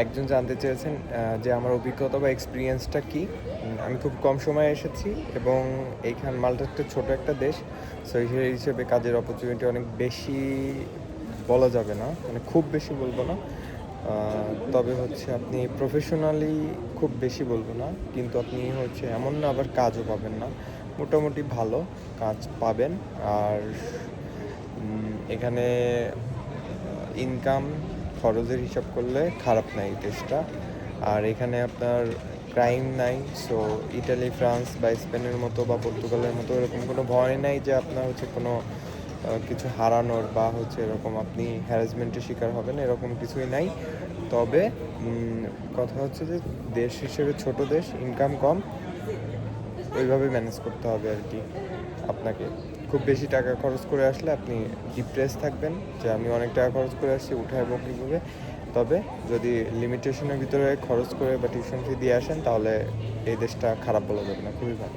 একজন জানতে চেয়েছেন যে আমার অভিজ্ঞতা বা এক্সপিরিয়েন্সটা কী? আমি খুব কম সময়ে এসেছি এবং মাল্টা একটা ছোট একটা দেশ। সো সেই হিসেবে কাজের অপরচুনিটি অনেক বেশি বলা যাবে না। মানে খুব বেশি বলব না। আ তবে হচ্ছে আপনি প্রফেশনালি খুব বেশি বলব না। কিন্তু আপনি হচ্ছে এমন না আবার কাজও পাবেন না। মোটামুটি ভালো কাজ পাবেন। আর এখানে ইনকাম খরচের হিসাব করলে খারাপ না এই দেশটা। আর এখানে আপনার ক্রাইম নাই। সো ইটালি, ফ্রান্স বা স্পেনের মতো বা পর্তুগালের মতো এরকম কোনো ভয় নাই যে আপনার হচ্ছে কোনো কিছু হারানোর বা হচ্ছে এরকম আপনি হ্যারাসমেন্টের শিকার হবেন, এরকম কিছুই নাই। তবে কথা হচ্ছে যে দেশ হিসেবে ছোট দেশ, ইনকাম কম, ওইভাবে ম্যানেজ করতে হবে আর কি আপনাকে। খুব বেশি টাকা খরচ করে আসলে আপনি ডিপ্রেস থাকবেন যে আমি অনেক টাকা খরচ করে আসছি, উঠাবো কীভাবে। তবে যদি লিমিটেশনের ভিতরে খরচ করে বা টিউশন ফি দিয়ে আসেন তাহলে এই দেশটা খারাপ বলা যাবে না, খুবই ভালো।